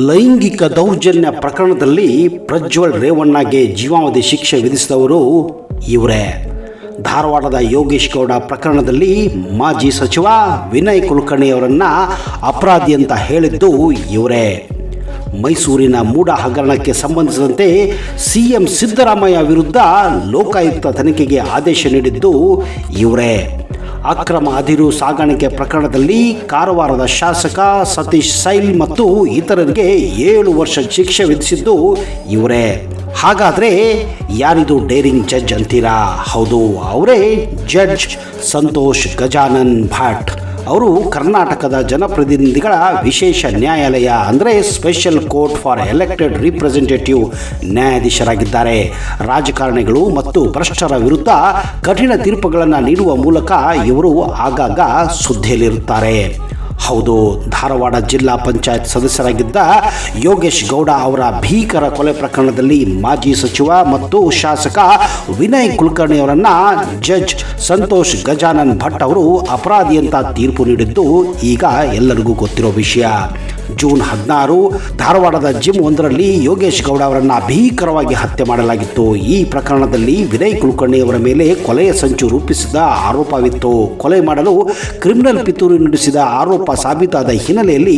ಲೈಂಗಿಕ ದೌರ್ಜನ್ಯ ಪ್ರಕರಣದಲ್ಲಿ ಪ್ರಜ್ವಲ್ ರೇವಣ್ಣಗೆ ಜೀವಾವಧಿ ಶಿಕ್ಷೆ ವಿಧಿಸಿದವರು ಇವರೇ. ಧಾರವಾಡದ ಯೋಗೇಶ್ ಗೌಡ ಪ್ರಕರಣದಲ್ಲಿ ಮಾಜಿ ಸಚಿವ ವಿನಯ್ ಕುಲಕರ್ಣಿ ಅವರನ್ನು ಅಪರಾಧಿ ಅಂತ ಹೇಳಿದ್ದು ಇವರೇ. ಮೈಸೂರಿನ ಮೂಡ ಹಗರಣಕ್ಕೆ ಸಂಬಂಧಿಸಿದಂತೆ ಸಿಎಂ ಸಿದ್ದರಾಮಯ್ಯ ವಿರುದ್ಧ ಲೋಕಾಯುಕ್ತ ತನಿಖೆಗೆ ಆದೇಶ ನೀಡಿದ್ದು ಇವರೇ. ಅಕ್ರಮ ಅದಿರು ಸಾಗಾಣಿಕೆ ಪ್ರಕರಣದಲ್ಲಿ ಕಾರವಾರದ ಶಾಸಕ ಸತೀಶ್ ಸೈಲ್ ಮತ್ತು ಇತರರಿಗೆ 7 ವರ್ಷ ಶಿಕ್ಷೆ ವಿಧಿಸಿದ್ದು ಇವರೇ. ಹಾಗಾದರೆ ಯಾರಿದು ಡೇರಿಂಗ್ ಜಡ್ಜ್ ಅಂತೀರಾ? ಹೌದು, ಅವರೇ ಜಡ್ಜ್ ಸಂತೋಷ್ ಗಜಾನನ್ ಭಟ್. ಅವರು ಕರ್ನಾಟಕದ ಜನಪ್ರತಿನಿಧಿಗಳ ವಿಶೇಷ ನ್ಯಾಯಾಲಯ ಅಂದರೆ special court for elected representative ನ್ಯಾಯಾಧೀಶರಾಗಿದ್ದಾರೆ. ರಾಜಕಾರಣಿಗಳು ಮತ್ತು ಭ್ರಷ್ಟರ ವಿರುದ್ಧ ಕಠಿಣ ತೀರ್ಪುಗಳನ್ನು ನೀಡುವ ಮೂಲಕ ಇವರು ಆಗಾಗ ಸುದ್ದಿಯಲ್ಲಿರುತ್ತಾರೆ. ಹೌದು, ಧಾರವಾಡ ಜಿಲ್ಲಾ ಪಂಚಾಯತ್ ಸದಸ್ಯರಾಗಿದ್ದ ಯೋಗೇಶ್ ಗೌಡ ಅವರ ಭೀಕರ ಕೊಲೆ ಪ್ರಕರಣದಲ್ಲಿ ಮಾಜಿ ಸಚಿವ ಮತ್ತು ಶಾಸಕ ವಿನಯ್ ಕುಲಕರ್ಣಿ ಅವರನ್ನು ಜಡ್ಜ್ ಸಂತೋಷ್ ಗಜಾನನ್ ಭಟ್ ಅವರು ಅಪರಾಧಿ ಅಂತ ತೀರ್ಪು ನೀಡಿದ್ದು ಈಗ ಎಲ್ಲರಿಗೂ ಗೊತ್ತಿರೋ ವಿಷಯ. ಜೂನ್ 16 ಧಾರವಾಡದ ಜಿಮ್ ಒಂದರಲ್ಲಿ ಯೋಗೇಶ್ ಗೌಡ ಅವರನ್ನು ಭೀಕರವಾಗಿ ಹತ್ಯೆ ಮಾಡಲಾಗಿತ್ತು. ಈ ಪ್ರಕರಣದಲ್ಲಿ ವಿನಯ್ ಕುಲಕರ್ಣಿ ಅವರ ಮೇಲೆ ಕೊಲೆಯ ಸಂಚು ರೂಪಿಸಿದ ಆರೋಪವಿತ್ತು. ಕೊಲೆ ಮಾಡಲು ಕ್ರಿಮಿನಲ್ ಪಿತೂರಿ ನಡೆಸಿದ ಆರೋಪ ಸಾಬೀತಾದ ಹಿನ್ನೆಲೆಯಲ್ಲಿ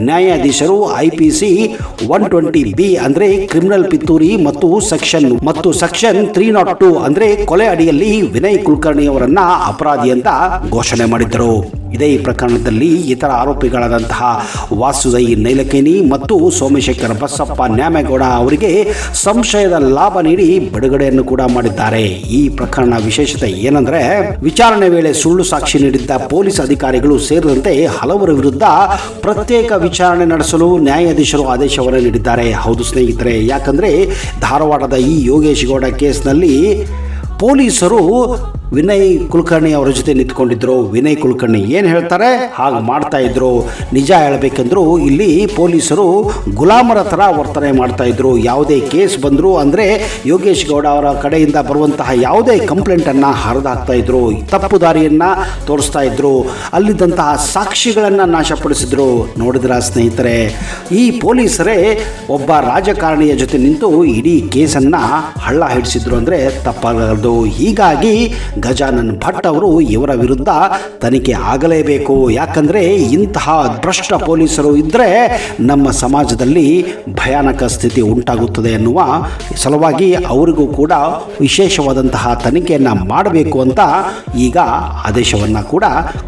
ನ್ಯಾಯಾಧೀಶರು IPC 120B ಅಂದರೆ ಕ್ರಿಮಿನಲ್ ಪಿತೂರಿ ಮತ್ತು ಸೆಕ್ಷನ್ 302 ಅಂದರೆ ಕೊಲೆ ಅಡಿಯಲ್ಲಿ ವಿನಯ್ ಕುಲಕರ್ಣಿ ಅವರನ್ನ ಅಪರಾಧಿ ಅಂತ ಘೋಷಣೆ ಮಾಡಿದ್ದರು. ಇದೇ ಪ್ರಕರಣದಲ್ಲಿ ಇತರ ಆರೋಪಿಗಳಾದಂತಹ ವಾಸುದೈ ನೈಲಕೇನಿ ಮತ್ತು ಸೋಮಶೇಖರ ಬಸಪ್ಪ ನ್ಯಾಮೇಗೌಡ ಅವರಿಗೆ ಸಂಶಯದ ಲಾಭ ನೀಡಿ ಬಿಡುಗಡೆಯನ್ನು ಕೂಡ ಮಾಡಿದ್ದಾರೆ. ಈ ಪ್ರಕರಣ ವಿಶೇಷತೆ ಏನಂದ್ರೆ, ವಿಚಾರಣೆ ವೇಳೆ ಸುಳ್ಳು ಸಾಕ್ಷಿ ನೀಡಿದ್ದ ಪೊಲೀಸ್ ಅಧಿಕಾರಿಗಳು ಸೇರಿದಂತೆ ಹಲವರ ವಿರುದ್ಧ ಪ್ರತ್ಯೇಕ ವಿಚಾರಣೆ ನಡೆಸಲು ನ್ಯಾಯಾಧೀಶರು ಆದೇಶವನ್ನು ನೀಡಿದ್ದಾರೆ. ಹೌದು ಸ್ನೇಹಿತರೆ, ಯಾಕಂದ್ರೆ ಧಾರವಾಡದ ಈ ಯೋಗೇಶ್ ಗೌಡ ಕೇಸ್ನಲ್ಲಿ ಪೊಲೀಸರು ವಿನಯ್ ಕುಲಕರ್ಣಿ ಅವರ ಜೊತೆ ನಿಂತ್ಕೊಂಡಿದ್ರು. ವಿನಯ್ ಕುಲಕರ್ಣಿ ಏನು ಹೇಳ್ತಾರೆ ಹಾಗೆ ಮಾಡ್ತಾ ಇದ್ರು. ನಿಜ ಹೇಳಬೇಕೆಂದ್ರು ಇಲ್ಲಿ ಪೊಲೀಸರು ಗುಲಾಮರ ಥರ ವರ್ತನೆ ಮಾಡ್ತಾ ಇದ್ರು. ಯಾವುದೇ ಕೇಸ್ ಬಂದರು ಅಂದರೆ ಯೋಗೇಶ್ ಗೌಡ ಅವರ ಕಡೆಯಿಂದ ಬರುವಂತಹ ಯಾವುದೇ ಕಂಪ್ಲೇಂಟನ್ನು ಹರಿದಾಕ್ತಾ ಇದ್ರು, ತಪ್ಪು ದಾರಿಯನ್ನು ತೋರಿಸ್ತಾ ಇದ್ರು, ಅಲ್ಲಿದ್ದಂತಹ ಸಾಕ್ಷಿಗಳನ್ನು ನಾಶಪಡಿಸಿದ್ರು. ನೋಡಿದ್ರ ಸ್ನೇಹಿತರೆ, ಈ ಪೊಲೀಸರೇ ಒಬ್ಬ ರಾಜಕಾರಣಿಯ ಜೊತೆ ನಿಂತು ಇಡೀ ಕೇಸನ್ನು ಹಳ್ಳ ಹಿಡಿಸಿದ್ರು ಅಂದರೆ ತಪ್ಪಾಗದು. ಹೀಗಾಗಿ ಗಜಾನನ್ ಭಟ್ ಅವರು ಇವರ ವಿರುದ್ಧ ತನಿಖೆ ಆಗಲೇಬೇಕು. ಯಾಕಂದರೆ ಇಂತಹ ಭ್ರಷ್ಟ ಪೊಲೀಸರು ಇದ್ದರೆ ನಮ್ಮ ಸಮಾಜದಲ್ಲಿ ಭಯಾನಕ ಸ್ಥಿತಿ ಉಂಟಾಗುತ್ತದೆ ಎನ್ನುವ ಸಲುವಾಗಿ ಅವರಿಗೂ ಕೂಡ ವಿಶೇಷವಾದಂತಹ ತನಿಖೆಯನ್ನು ಮಾಡಬೇಕು ಅಂತ ಈಗ ಆದೇಶವನ್ನು ಕೂಡ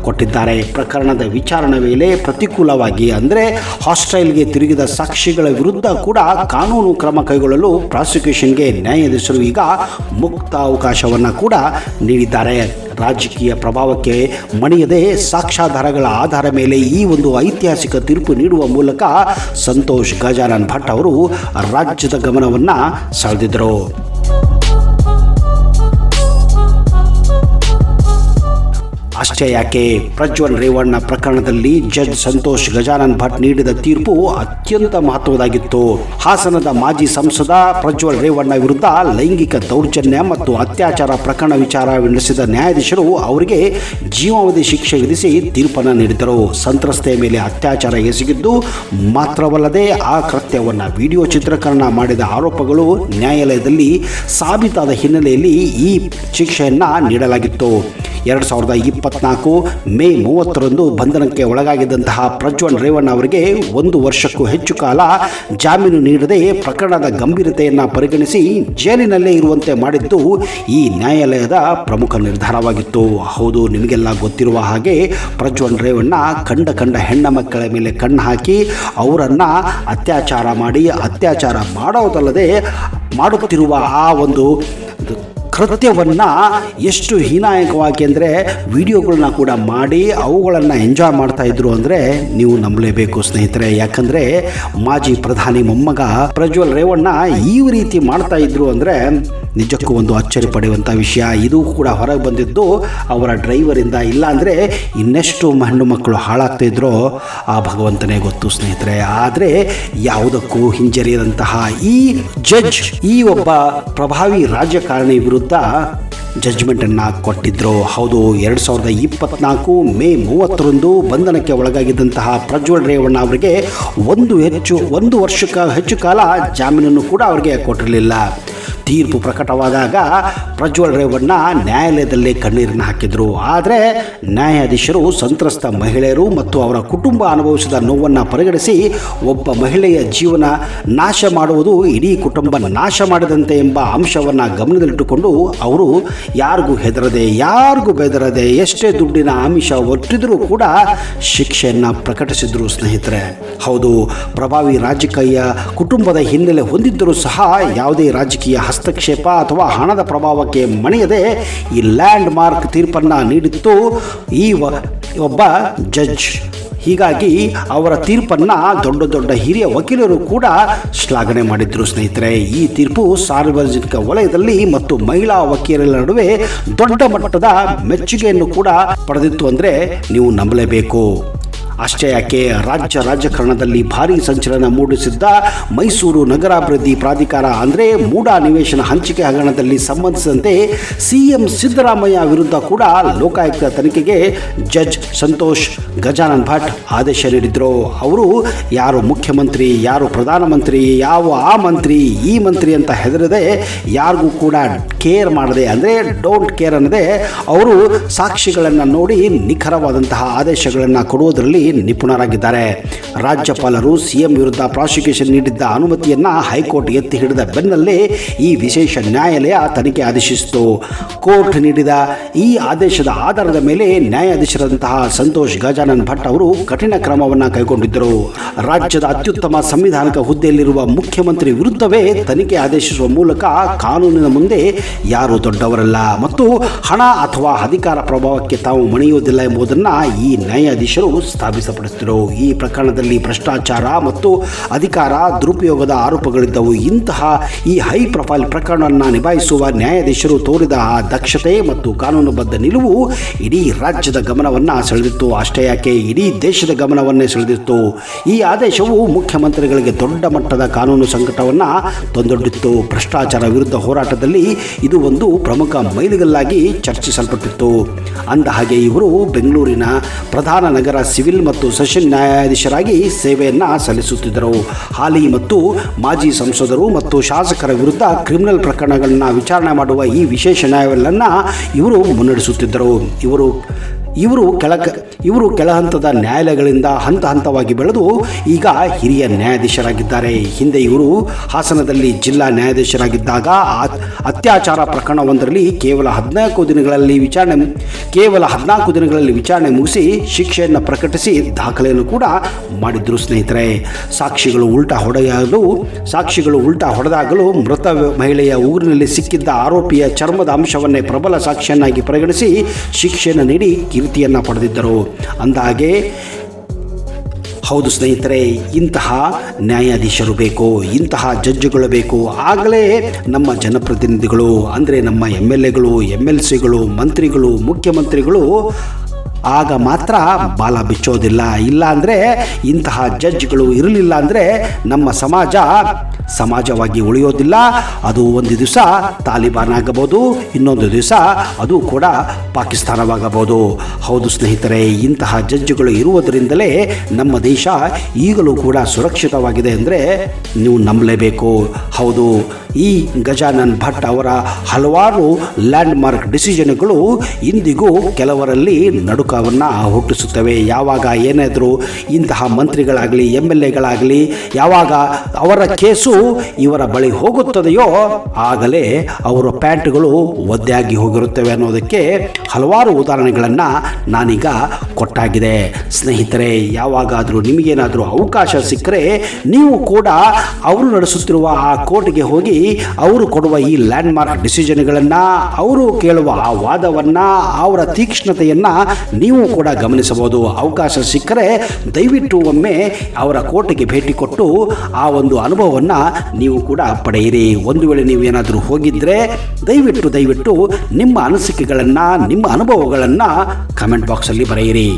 ಕೊಟ್ಟಿದ್ದಾರೆ. ಪ್ರಕರಣದ ವಿಚಾರಣೆ ವೇಳೆ ಪ್ರತಿಕೂಲವಾಗಿ ಅಂದರೆ ಹಾಸ್ಟೈಲ್ಗೆ ತಿರುಗಿದ ಸಾಕ್ಷಿಗಳ ವಿರುದ್ಧ ಕೂಡ ಕಾನೂನು ಕ್ರಮ ಕೈಗೊಳ್ಳಲು ಪ್ರಾಸಿಕ್ಯೂಷನ್ಗೆ ನ್ಯಾಯಾಧೀಶರು ಈಗ ಮುಕ್ತ ಅವಕಾಶವನ್ನು ಕೂಡ ನೀಡಿದ್ದಾರೆ. ರಾಜಕೀಯ ಪ್ರಭಾವಕ್ಕೆ ಮಣಿಯದೆ ಸಾಕ್ಷ್ಯಾಧಾರಗಳ ಆಧಾರ ಮೇಲೆ ಈ ಒಂದು ಐತಿಹಾಸಿಕ ತೀರ್ಪು ನೀಡುವ ಮೂಲಕ ಸಂತೋಷ್ ಗಜಾನನ್ ಭಟ್ ಅವರು ರಾಜ್ಯದ ಗಮನವನ್ನು ಸೆಳೆದಿದ್ದರು. ಅಷ್ಟೇ ಯಾಕೆ, ಪ್ರಜ್ವಲ್ ರೇವಣ್ಣ ಪ್ರಕರಣದಲ್ಲಿ ಜಡ್ಜ್ ಸಂತೋಷ್ ಗಜಾನನ್ ಭಟ್ ನೀಡಿದ ತೀರ್ಪು ಅತ್ಯಂತ ಮಹತ್ವದಾಗಿತ್ತು. ಹಾಸನದ ಮಾಜಿ ಸಂಸದ ಪ್ರಜ್ವಲ್ ರೇವಣ್ಣ ವಿರುದ್ಧ ಲೈಂಗಿಕ ದೌರ್ಜನ್ಯ ಮತ್ತು ಅತ್ಯಾಚಾರ ಪ್ರಕರಣ ವಿಚಾರ ನಡೆಸಿದ ನ್ಯಾಯಾಧೀಶರು ಅವರಿಗೆ ಜೀವಾವಧಿ ಶಿಕ್ಷೆ ವಿಧಿಸಿ ತೀರ್ಪನ್ನು ನೀಡಿದರು. ಸಂತ್ರಸ್ತೆಯ ಮೇಲೆ ಅತ್ಯಾಚಾರ ಎಸಗಿದ್ದು ಮಾತ್ರವಲ್ಲದೆ ಆ ಕೃತ್ಯವನ್ನು ವಿಡಿಯೋ ಚಿತ್ರೀಕರಣ ಮಾಡಿದ ಆರೋಪಗಳು ನ್ಯಾಯಾಲಯದಲ್ಲಿ ಸಾಬೀತಾದ ಹಿನ್ನೆಲೆಯಲ್ಲಿ ಈ ಶಿಕ್ಷೆಯನ್ನು ನೀಡಲಾಗಿತ್ತು. 2024 ಮೇ 30ರಂದು ಬಂಧನಕ್ಕೆ ಒಳಗಾಗಿದ್ದಂತಹ ಪ್ರಜ್ವಲ್ ರೇವಣ್ಣ ಅವರಿಗೆ 1 ವರ್ಷಕ್ಕೂ ಹೆಚ್ಚು ಕಾಲ ಜಾಮೀನು ನೀಡದೆ ಪ್ರಕರಣದ ಗಂಭೀರತೆಯನ್ನು ಪರಿಗಣಿಸಿ ಜೈಲಿನಲ್ಲೇ ಇರುವಂತೆ ಮಾಡಿದ್ದು ಈ ನ್ಯಾಯಾಲಯದ ಪ್ರಮುಖ ನಿರ್ಧಾರವಾಗಿತ್ತು. ಹೌದು, ನಿಮಗೆಲ್ಲ ಗೊತ್ತಿರುವ ಹಾಗೆ ಪ್ರಜ್ವಲ್ ರೇವಣ್ಣ ಕಂಡ ಹೆಣ್ಣ ಮಕ್ಕಳ ಮೇಲೆ ಕಣ್ಣು ಹಾಕಿ ಅವರನ್ನು ಅತ್ಯಾಚಾರ ಮಾಡೋದಲ್ಲದೆ ಮಾಡುತ್ತಿರುವ ಆ ಒಂದು ಕೃತ್ಯವನ್ನು ಎಷ್ಟು ಹೀನಾಯಕವಾಗಿ ಅಂದರೆ ವಿಡಿಯೋಗಳನ್ನ ಕೂಡ ಮಾಡಿ ಅವುಗಳನ್ನು ಎಂಜಾಯ್ ಮಾಡ್ತಾ ಇದ್ರು ಅಂದರೆ ನೀವು ನಂಬಲೇಬೇಕು ಸ್ನೇಹಿತರೆ. ಯಾಕಂದರೆ ಮಾಜಿ ಪ್ರಧಾನಿ ಮೊಮ್ಮಗ ಪ್ರಜ್ವಲ್ ರೇವಣ್ಣ ಈ ರೀತಿ ಮಾಡ್ತಾ ಇದ್ರು ಅಂದರೆ ನಿಜಕ್ಕೂ ಒಂದು ಅಚ್ಚರಿ ಪಡೆಯುವಂಥ ವಿಷಯ. ಇದು ಕೂಡ ಹೊರಗೆ ಬಂದಿದ್ದು ಅವರ ಡ್ರೈವರಿಂದ. ಇಲ್ಲ ಅಂದರೆ ಇನ್ನೆಷ್ಟು ಹೆಣ್ಣು ಮಕ್ಕಳು ಹಾಳಾಗ್ತಾ ಇದ್ರೋ ಆ ಭಗವಂತನೇ ಗೊತ್ತು ಸ್ನೇಹಿತರೆ. ಆದರೆ ಯಾವುದಕ್ಕೂ ಹಿಂಜರಿಯದಂತಹ ಈ ಜಡ್ಜ್ ಈ ಒಬ್ಬ ಪ್ರಭಾವಿ ರಾಜಕಾರಣಿ ವಿರುದ್ಧ ಜಡ್ಜ್ಮೆಂಟನ್ನು ಕೊಟ್ಟಿದ್ದರು. ಹೌದು, 2024 ಮೇ 30ರಂದು ಬಂಧನಕ್ಕೆ ಒಳಗಾಗಿದ್ದಂತಹ ಪ್ರಜ್ವಲ್ ರೇವಣ್ಣ ಅವರಿಗೆ ಒಂದು ವರ್ಷಕ್ಕೆ ಹೆಚ್ಚು ಕಾಲ ಜಾಮೀನನ್ನು ಕೂಡ ಅವರಿಗೆ ಕೊಟ್ಟಿರಲಿಲ್ಲ. ತೀರ್ಪು ಪ್ರಕಟವಾದಾಗ ಪ್ರಜ್ವಲ್ ರೇವಣ್ಣ ನ್ಯಾಯಾಲಯದಲ್ಲೇ ಕಣ್ಣೀರನ್ನು ಹಾಕಿದರು. ಆದರೆ ನ್ಯಾಯಾಧೀಶರು ಸಂತ್ರಸ್ತ ಮಹಿಳೆಯರು ಮತ್ತು ಅವರ ಕುಟುಂಬ ಅನುಭವಿಸಿದ ನೋವನ್ನು ಪರಿಗಣಿಸಿ ಒಬ್ಬ ಮಹಿಳೆಯ ಜೀವನ ನಾಶ ಮಾಡುವುದು ಇಡೀ ಕುಟುಂಬ ನಾಶ ಮಾಡಿದಂತೆ ಎಂಬ ಅಂಶವನ್ನು ಗಮನದಲ್ಲಿಟ್ಟುಕೊಂಡು ಅವರು ಯಾರಿಗೂ ಬೆದರದೆ ಎಷ್ಟೇ ದುಡ್ಡಿನ ಆಮಿಷ ಒಟ್ಟಿದ್ರೂ ಕೂಡ ಶಿಕ್ಷೆಯನ್ನು ಪ್ರಕಟಿಸಿದ್ರು ಸ್ನೇಹಿತರೆ. ಹೌದು, ಪ್ರಭಾವಿ ರಾಜಕೀಯ ಕುಟುಂಬದ ಹಿನ್ನೆಲೆ ಹೊಂದಿದ್ದರೂ ಸಹ ಯಾವುದೇ ರಾಜಕೀಯ ಹಸ್ತಕ್ಷೇಪ ಅಥವಾ ಹಣದ ಪ್ರಭಾವಕ್ಕೆ ಮಣಿಯದೆ ಈ ಲ್ಯಾಂಡ್ ಮಾರ್ಕ್ ತೀರ್ಪನ್ನು ನೀಡಿತ್ತು ಈ ಒಬ್ಬ ಜಡ್ಜ್. ಹೀಗಾಗಿ ಅವರ ತೀರ್ಪನ್ನು ದೊಡ್ಡ ಹಿರಿಯ ವಕೀಲರು ಕೂಡ ಶ್ಲಾಘನೆ ಮಾಡಿದ್ರು ಸ್ನೇಹಿತರೆ. ಈ ತೀರ್ಪು ಸಾರ್ವಜನಿಕ ವಲಯದಲ್ಲಿ ಮತ್ತು ಮಹಿಳಾ ವಕೀಲರ ನಡುವೆ ದೊಡ್ಡ ಮಟ್ಟದ ಮೆಚ್ಚುಗೆಯನ್ನು ಕೂಡ ಪಡೆದಿತ್ತು ಅಂದರೆ ನೀವು ನಂಬಲೇಬೇಕು. ಅಷ್ಟೇ ಯಾಕೆ, ರಾಜಕಾರಣದಲ್ಲಿ ಭಾರೀ ಸಂಚಲನ ಮೂಡಿಸಿದ್ದ ಮೈಸೂರು ನಗರಾಭಿವೃದ್ಧಿ ಪ್ರಾಧಿಕಾರ ಅಂದರೆ ಮೂಡಾ ನಿವೇಶನ ಹಂಚಿಕೆ ಹಗರಣದಲ್ಲಿ ಸಂಬಂಧಿಸಿದಂತೆ ಸಿಎಂ ಸಿದ್ದರಾಮಯ್ಯ ವಿರುದ್ಧ ಕೂಡ ಲೋಕಾಯುಕ್ತ ತನಿಖೆಗೆ ಜಡ್ಜ್ ಸಂತೋಷ್ ಗಜಾನನ್ ಭಟ್ ಆದೇಶ ನೀಡಿದರು. ಅವರು ಯಾರು ಮುಖ್ಯಮಂತ್ರಿ, ಯಾರು ಪ್ರಧಾನಮಂತ್ರಿ, ಆ ಮಂತ್ರಿ ಈ ಮಂತ್ರಿ ಅಂತ ಹೆದರದೆ, ಯಾರಿಗೂ ಕೂಡ ಕೇರ್ ಮಾಡದೆ ಅಂದರೆ ಡೋಂಟ್ ಕೇರ್ ಅನ್ನದೆ ಅವರು ಸಾಕ್ಷಿಗಳನ್ನು ನೋಡಿ ನಿಖರವಾದಂತಹ ಆದೇಶಗಳನ್ನು ಕೊಡುವುದರಲ್ಲಿ ನಿಪುಣರಾಗಿದ್ದಾರೆ. ರಾಜ್ಯಪಾಲರು ಸಿಎಂ ವಿರುದ್ಧ ಪ್ರಾಸಿಕ್ಯೂಷನ್ ನೀಡಿದ್ದ ಅನುಮತಿಯನ್ನು ಹೈಕೋರ್ಟ್ ಎತ್ತಿ ಹಿಡಿದ ಬೆನ್ನಲ್ಲೇ ಈ ವಿಶೇಷ ನ್ಯಾಯಾಲಯ ತನಿಖೆ ಆದೇಶಿಸಿತು. ಕೋರ್ಟ್ ನೀಡಿದ ಈ ಆದೇಶದ ಆಧಾರದ ಮೇಲೆ ನ್ಯಾಯಾಧೀಶರಾದಂತಹ ಸಂತೋಷ್ ಗಜಾನನ್ ಭಟ್ ಅವರು ಕಠಿಣ ಕ್ರಮವನ್ನು ಕೈಗೊಂಡಿದ್ದರು. ರಾಜ್ಯದ ಅತ್ಯುತ್ತಮ ಸಂವಿಧಾನಿಕ ಹುದ್ದೆಯಲ್ಲಿರುವ ಮುಖ್ಯಮಂತ್ರಿ ವಿರುದ್ಧವೇ ತನಿಖೆ ಆದೇಶಿಸುವ ಮೂಲಕ ಕಾನೂನಿನ ಮುಂದೆ ಯಾರು ದೊಡ್ಡವರಲ್ಲ ಮತ್ತು ಹಣ ಅಥವಾ ಅಧಿಕಾರ ಪ್ರಭಾವಕ್ಕೆ ತಾವು ಮಣಿಯುವುದಿಲ್ಲ ಎಂಬುದನ್ನು ಈ ನ್ಯಾಯಾಧೀಶರು ಸ್ಥಾಪಿತಪಡಿಸಿದರು. ಈ ಪ್ರಕರಣದಲ್ಲಿ ಭ್ರಷ್ಟಾಚಾರ ಮತ್ತು ಅಧಿಕಾರ ದುರುಪಯೋಗದ ಆರೋಪಗಳಿದ್ದವು. ಇಂತಹ ಈ ಹೈ ಪ್ರೊಫೈಲ್ ಪ್ರಕರಣವನ್ನು ನಿಭಾಯಿಸುವ ನ್ಯಾಯಾಧೀಶರು ತೋರಿದ ದಕ್ಷತೆ ಮತ್ತು ಕಾನೂನುಬದ್ಧ ನಿಲುವು ಇಡೀ ರಾಜ್ಯದ ಗಮನವನ್ನು ಸೆಳೆದಿತ್ತು. ಅಷ್ಟೇ ಯಾಕೆ, ಇಡೀ ದೇಶದ ಗಮನವನ್ನೇ ಸೆಳೆದಿತ್ತು. ಈ ಆದೇಶವು ಮುಖ್ಯಮಂತ್ರಿಗಳಿಗೆ ದೊಡ್ಡ ಮಟ್ಟದ ಕಾನೂನು ಸಂಕಟವನ್ನು ತಂದೊಡ್ಡಿತ್ತು. ಭ್ರಷ್ಟಾಚಾರ ವಿರುದ್ಧ ಹೋರಾಟದಲ್ಲಿ ಇದು ಒಂದು ಪ್ರಮುಖ ಮೈಲಿಗಲ್ಲಾಗಿ ಚರ್ಚಿಸಲ್ಪಟ್ಟಿತ್ತು. ಅಂದಹಾಗೆ ಇವರು ಬೆಂಗಳೂರಿನ ಪ್ರಧಾನ ನಗರ ಸಿವಿಲ್ ಮತ್ತು ಸೆಷನ್ ನ್ಯಾಯಾಧೀಶರಾಗಿ ಸೇವೆಯನ್ನು ಸಲ್ಲಿಸುತ್ತಿದ್ದರು. ಹಾಲಿ ಮತ್ತು ಮಾಜಿ ಸಂಸದರು ಮತ್ತು ಶಾಸಕರ ವಿರುದ್ಧ ಕ್ರಿಮಿನಲ್ ಪ್ರಕರಣಗಳನ್ನು ವಿಚಾರಣೆ ಮಾಡುವ ಈ ವಿಶೇಷ ನ್ಯಾಯಾಲಯವನ್ನು ಇವರು ಮುನ್ನಡೆಸುತ್ತಿದ್ದರು. ಇವರು ಕೆಳ ಹಂತದ ನ್ಯಾಯಾಲಯಗಳಿಂದ ಹಂತವಾಗಿ ಬೆಳೆದು ಈಗ ಹಿರಿಯ ನ್ಯಾಯಾಧೀಶರಾಗಿದ್ದಾರೆ. ಹಿಂದೆ ಇವರು ಹಾಸನದಲ್ಲಿ ಜಿಲ್ಲಾ ನ್ಯಾಯಾಧೀಶರಾಗಿದ್ದಾಗ ಅತ್ಯಾಚಾರ ಪ್ರಕರಣವೊಂದರಲ್ಲಿ ಕೇವಲ 14 ದಿನಗಳಲ್ಲಿ ವಿಚಾರಣೆ ಮುಗಿಸಿ ಶಿಕ್ಷೆಯನ್ನು ಪ್ರಕಟಿಸಿ ದಾಖಲೆಯನ್ನು ಕೂಡ ಮಾಡಿದ್ರು ಸ್ನೇಹಿತರೆ. ಸಾಕ್ಷಿಗಳು ಉಲ್ಟಾ ಹೊಡೆದಾಗಲೂ ಮೃತ ಮಹಿಳೆಯ ಊರಿನಲ್ಲಿ ಸಿಕ್ಕಿದ್ದ ಆರೋಪಿಯ ಚರ್ಮದ ಅಂಶವನ್ನೇ ಪ್ರಬಲ ಸಾಕ್ಷಿಯನ್ನಾಗಿ ಪರಿಗಣಿಸಿ ಶಿಕ್ಷೆಯನ್ನು ನೀಡಿ ಕೀರ್ತಿಯನ್ನು ಪಡೆದಿದ್ದರು. ಅಂದಹಾಗೆ ಹೌದು ಸ್ನೇಹಿತರೆ, ಇಂತಹ ನ್ಯಾಯಾಧೀಶರು ಬೇಕು, ಇಂತಹ ಜಡ್ಜುಗಳು ಬೇಕು. ಆಗಲೇ ನಮ್ಮ ಜನಪ್ರತಿನಿಧಿಗಳು ಅಂದರೆ ನಮ್ಮ MLAಗಳು, MLCಗಳು, ಮಂತ್ರಿಗಳು, ಮುಖ್ಯಮಂತ್ರಿಗಳು ಆಗ ಮಾತ್ರ ಬಾಲ ಬಿಚ್ಚೋದಿಲ್ಲ. ಇಲ್ಲ ಅಂದರೆ ಇಂತಹ ಜಡ್ಜ್ಗಳು ಇರಲಿಲ್ಲ ಅಂದರೆ ನಮ್ಮ ಸಮಾಜವಾಗಿ ಉಳಿಯೋದಿಲ್ಲ. ಅದು ಒಂದು ದಿವಸ ತಾಲಿಬಾನ್ ಆಗಬಹುದು, ಇನ್ನೊಂದು ದಿವಸ ಅದು ಕೂಡ ಪಾಕಿಸ್ತಾನವಾಗಬಹುದು. ಹೌದು ಸ್ನೇಹಿತರೆ, ಇಂತಹ ಜಡ್ಜ್ಗಳು ಇರುವುದರಿಂದಲೇ ನಮ್ಮ ದೇಶ ಈಗಲೂ ಕೂಡ ಸುರಕ್ಷಿತವಾಗಿದೆ ಅಂದರೆ ನೀವು ನಂಬಲೇಬೇಕು. ಹೌದು, ಈ ಗಜಾನನ್ ಭಟ್ ಅವರ ಹಲವಾರು ಲ್ಯಾಂಡ್ ಮಾರ್ಕ್ ಡಿಸಿಷನ್ಗಳು ಇಂದಿಗೂ ಕೆಲವರಲ್ಲಿ ನಡುಕವನ್ನು ಹುಟ್ಟಿಸುತ್ತವೆ. ಯಾವಾಗ ಏನಾದರೂ ಇಂತಹ ಮಂತ್ರಿಗಳಾಗಲಿ MLAಗಳಾಗಲಿ ಯಾವಾಗ ಅವರ ಕೇಸು ಇವರ ಬಳಿ ಹೋಗುತ್ತದೆಯೋ ಆಗಲೇ ಅವರ ಪ್ಯಾಂಟ್ಗಳು ಒದ್ದೆಯಾಗಿ ಹೋಗಿರುತ್ತವೆ ಅನ್ನೋದಕ್ಕೆ ಹಲವಾರು ಉದಾಹರಣೆಗಳನ್ನು ನಾನೀಗ ಕೊಟ್ಟಾಗಿದೆ. ಸ್ನೇಹಿತರೆ, ಯಾವಾಗಾದರೂ ನಿಮಗೇನಾದರೂ ಅವಕಾಶ ಸಿಕ್ಕರೆ ನೀವು ಕೂಡ ಅವರು ನಡೆಸುತ್ತಿರುವ ಆ ಕೋರ್ಟ್ಗೆ ಹೋಗಿ ಅವರು ಕೊಡುವ ಈ ಲ್ಯಾಂಡ್ ಮಾರ್ಕ್ ಡಿಸಿಷನ್ಗಳನ್ನು, ಅವರು ಕೇಳುವ ಆ ವಾದವನ್ನು, ಅವರ ತೀಕ್ಷ್ಣತೆಯನ್ನು ನೀವು ಕೂಡ ಗಮನಿಸಬಹುದು. ಅವಕಾಶ ಸಿಕ್ಕರೆ ದಯವಿಟ್ಟು ಒಮ್ಮೆ ಅವರ ಕೋರ್ಟ್ಗೆ ಭೇಟಿ ಕೊಟ್ಟು ಆ ಒಂದು ಅನುಭವವನ್ನು ನೀವು ಕೂಡ ಪಡೆಯಿರಿ. ಒಂದು ವೇಳೆ ನೀವೇನಾದರೂ ಹೋಗಿದ್ದರೆ ದಯವಿಟ್ಟು ನಿಮ್ಮ ಅನಿಸಿಕೆಗಳನ್ನು, ನಿಮ್ಮ ಅನುಭವಗಳನ್ನು ಕಮೆಂಟ್ ಬಾಕ್ಸಲ್ಲಿ ಬರೆಯಿರಿ.